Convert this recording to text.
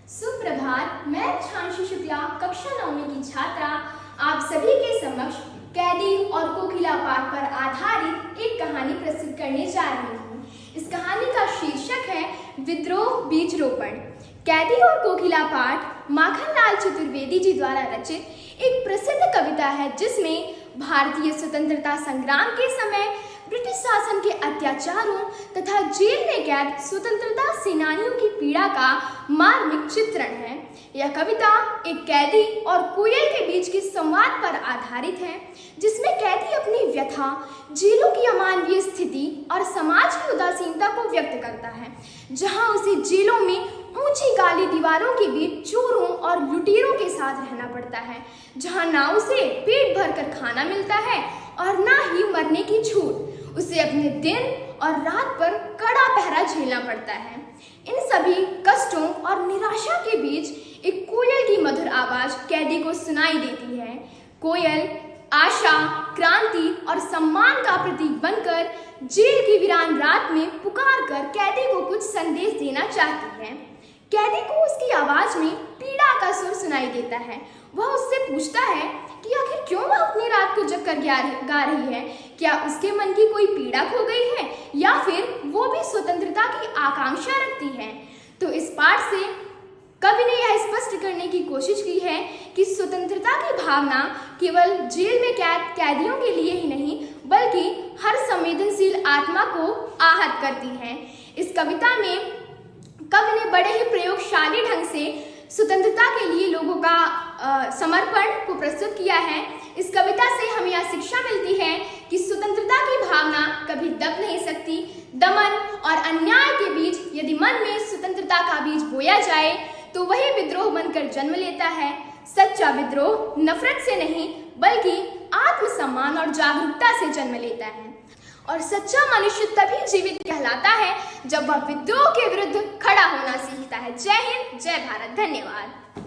सुप्रभात। मैं छांशी शुक्ला कक्षा 9वीं की छात्रा आप सभी के समक्ष कैदी और कोकिला पाठ पर आधारित एक कहानी प्रस्तुत करने जा रही हूँ। इस कहानी का शीर्षक है विद्रोह बीज रोपण। कैदी और कोकिला पाठ माखनलाल चतुर्वेदी जी द्वारा रचित एक प्रसिद्ध कविता है, जिसमें भारतीय स्वतंत्रता संग्राम के समय ब्रिटिश शासन के अत्याचारों तथा जेल में कैद स्वतंत्रता सेनानियों की पीड़ा का मार्मिक चित्रण है। यह कविता एक कैदी और कोयल के बीच के संवाद पर आधारित है, जिसमें कैदी अपनी व्यथा, जेलों की अमानवीय स्थिति और समाज की उदासीनता को व्यक्त करता है, जहां उसे जेलों में ऊंची काली दीवारों के बीच चोरों और लुटेरों के साथ रहना पड़ता है, जहां ना उसे पेट भरकर खाना मिलता है और ना ही मरने की छूट। उसे अपने दिन और रात पर कड़ा पहरा झेलना पड़ता है। इन सभी कष्टों और निराशा के बीच एक कोयल की मधुर आवाज कैदी को सुनाई देती है। कोयल आशा, क्रांति और सम्मान का प्रतीक बनकर जेल की वीरान रात में पुकार कर कैदी को कुछ संदेश देना चाहती है। कैदी को उसकी आवाज में पीड़ा का सुर सुनाई देता है। वह उससे पूछता है कि आखिर क्यों वह उतनी रात को जगकर गा रही है। क्या उसके मन की कोई पीड़ा खो गई है या फिर वो भी स्वतंत्रता की आकांक्षा रखती है। तो इस पाठ से कवि ने यह स्पष्ट करने की कोशिश की है कि स्वतंत्रता की भावना केवल जेल में कैद कैदियों के लिए ही नहीं, बल्कि हर संवेदनशील आत्मा को आहत करती है। इस कविता में कवि ने बड़े ही प्रयोगशाली ढंग से स्वतंत्रता के लिए लोगों का समर्पण को प्रस्तुत किया है। इस कविता से हमें यह शिक्षा मिलती है कि स्वतंत्रता की भावना कभी दब नहीं सकती। दमन और अन्याय के बीच यदि मन में स्वतंत्रता का बीज बोया जाए तो वही विद्रोह बनकर जन्म लेता है। सच्चा विद्रोह नफरत से नहीं, बल्कि आत्मसम्मान और जागरूकता से जन्म लेता है। और सच्चा मनुष्य तभी जीवित कहलाता है जब वह विद्रोह के विरुद्ध खड़ा होना सीखता है। जय हिंद, जय भारत। धन्यवाद।